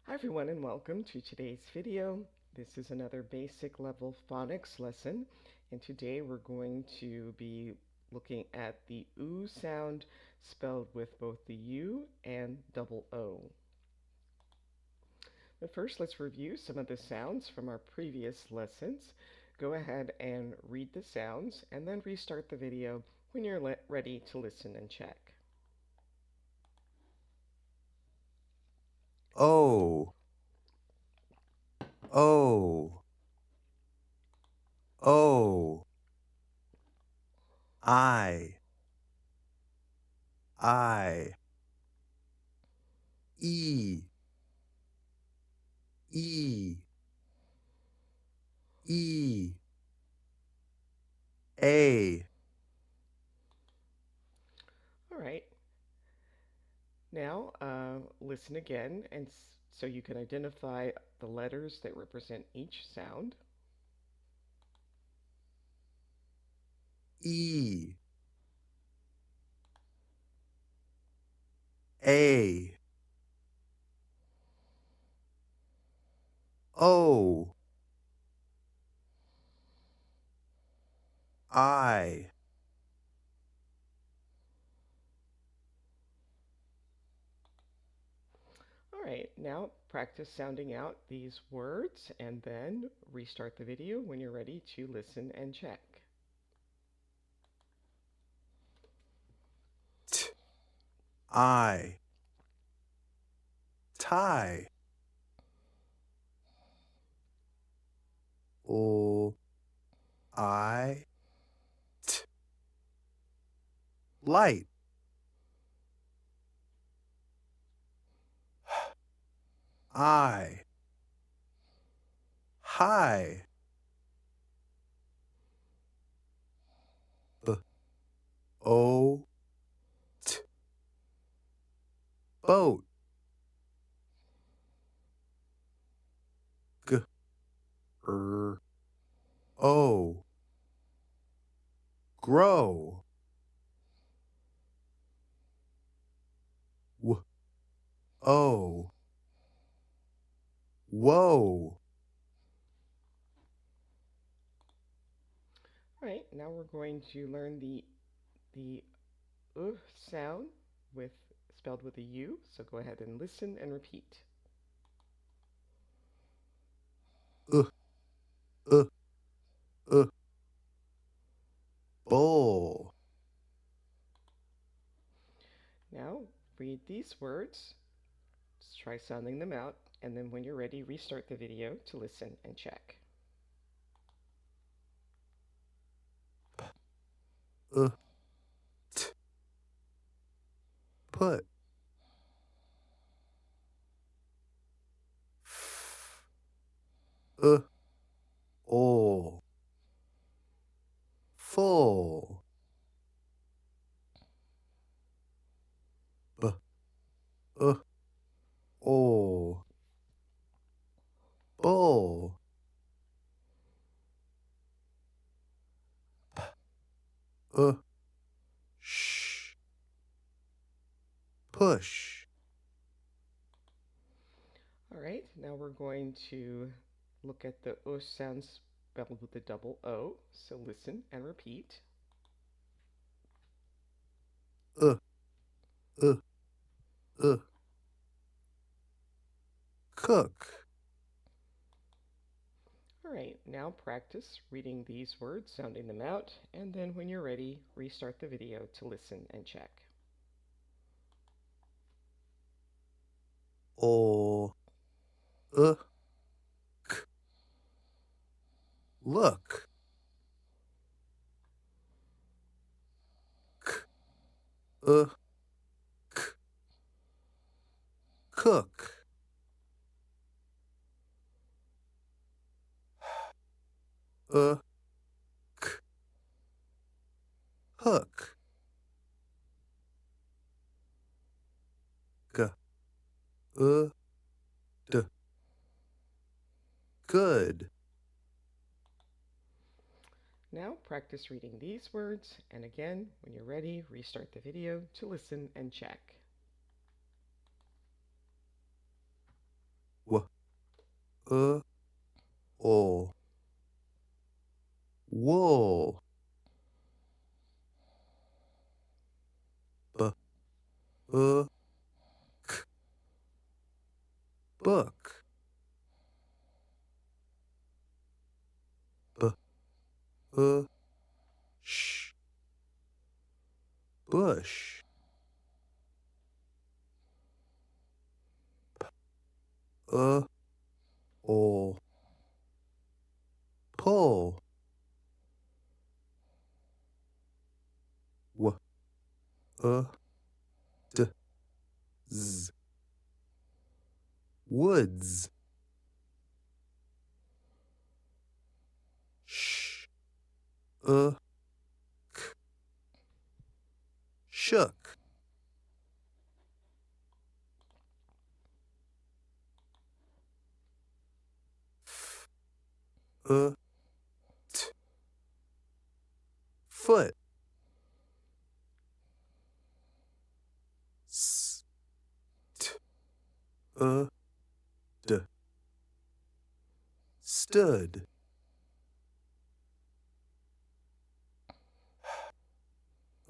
Hi everyone and welcome to today's video. This is another basic level phonics lesson, and today we're going to be looking at the OO sound spelled with both the U and double O. But first, let's review some of the sounds from our previous lessons. Go ahead and read the sounds and then restart the video when you're ready to listen and check. O, O, O, I, E, E, E, A. All right, now listen again and so you can identify the letters that represent each sound. E, A, O, I. All right, now practice sounding out these words and then restart the video when you're ready to listen and check. T, I, tie. O, I, t, light. I, high. B, O, t, boat. G, O, grow. W, O, whoa. All right, now we're going to learn the sound with spelled with a U. So go ahead and listen and repeat. Uh, uh, uh, bull. Now read these words. Just try sounding them out, and then when you're ready, restart the video to listen and check. Uh, t, put. F, all. Full. B, uh, all. Bull. P, sh, push. All right, now we're going to look at the O sounds spelled with the double O. So listen and repeat. Uh, uh, uh, cook. All right, now practice reading these words, sounding them out, and then when you're ready, restart the video to listen and check. All. Uh, k, look. K, uh, k, cook. Uh, k, hook. G, d, good. Now practice reading these words, and again, when you're ready, restart the video to listen and check. uh, ol, wool, b, uh, book, b, sh, bush, uh, ol, pull, w, uh, d, z, woods, sh, uh, shook, f, t, foot, s, t, d, stood,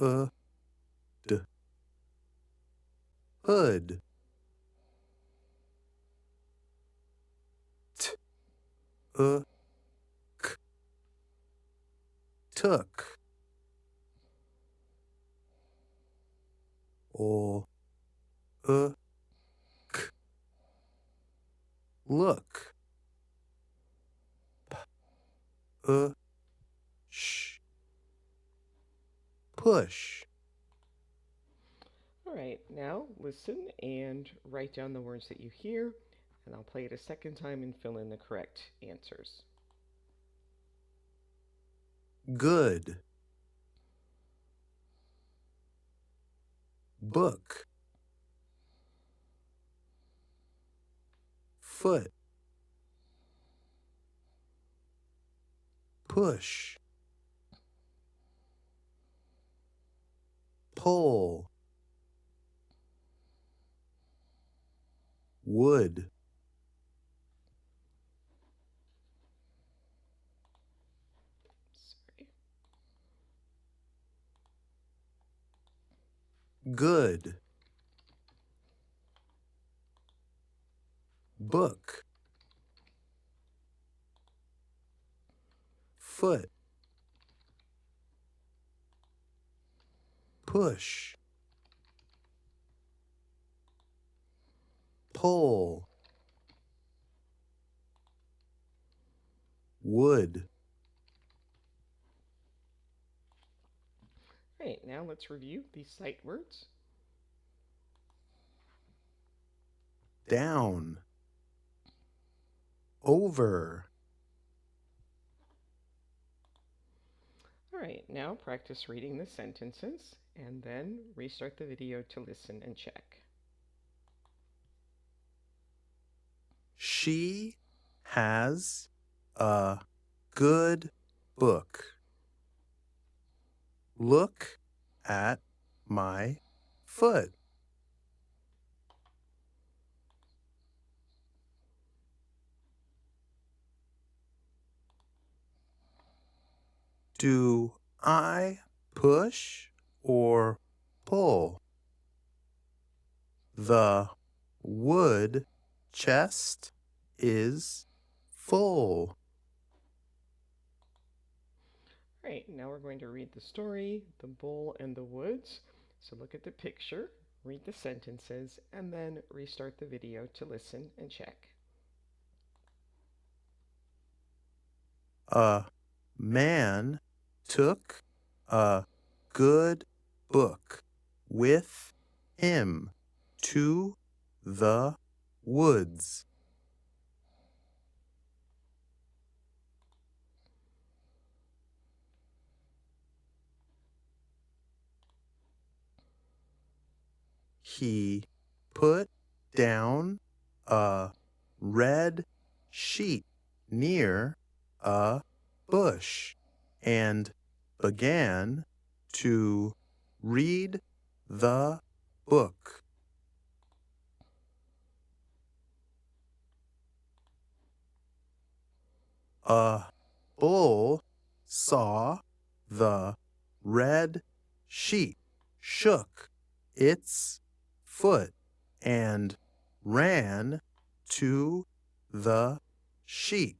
uh, d, hood, t, uh, k, took, ol, uh, k, look, uh, sh, push. All right, now listen and write down the words that you hear, and I'll play it a second time and fill in the correct answers. Good, book, foot, push, pull, wood, Sorry. good, book, foot, push, pull, wood. All right, now let's review these sight words. Down, over, All right, now practice reading the sentences and then restart the video to listen and check. she has a good book. Look at my foot. Do I push or pull? The wood chest is full. All right, now we're going to read the story, The Bull and the Woods. So look at the picture, read the sentences, and then restart the video to listen and check. A man took a good book with him to the woods. He put down a red sheet near a bush and began to read the book. A bull saw the red sheep, shook its foot, and ran to the sheep.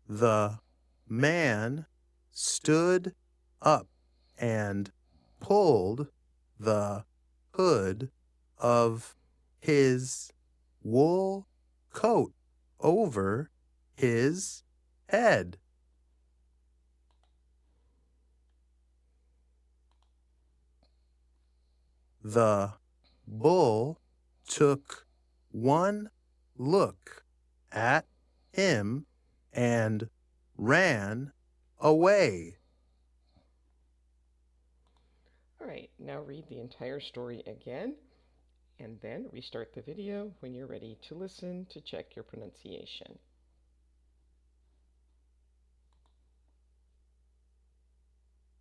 The man stood up and pulled the hood of his wool coat over his head. The bull took one look at him and ran away. All right, now read the entire story again and then restart the video when you're ready to listen to check your pronunciation.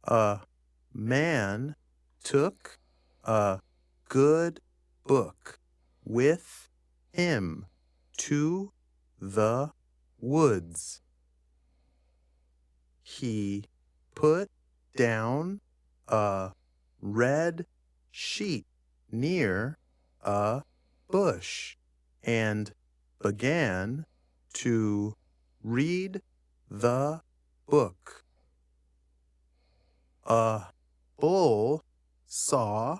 A man took a good book with him to the woods. He put down a red sheet near a bush and began to read the book. A bull saw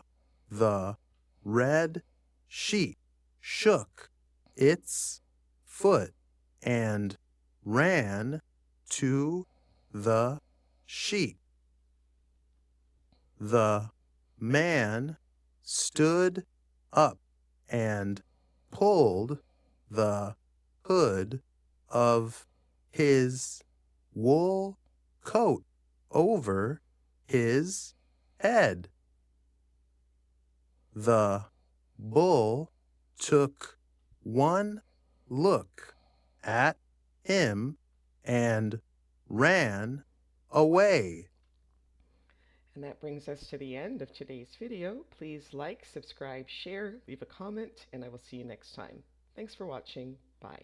the red sheep, shook its foot, and ran to the sheep. The man stood up and pulled the hood of his wool coat over his head. The bull took one look at him and ran away. And that brings us to the end of today's video. Please like, subscribe, share, leave a comment, and I will see you next time. Thanks for watching. Bye.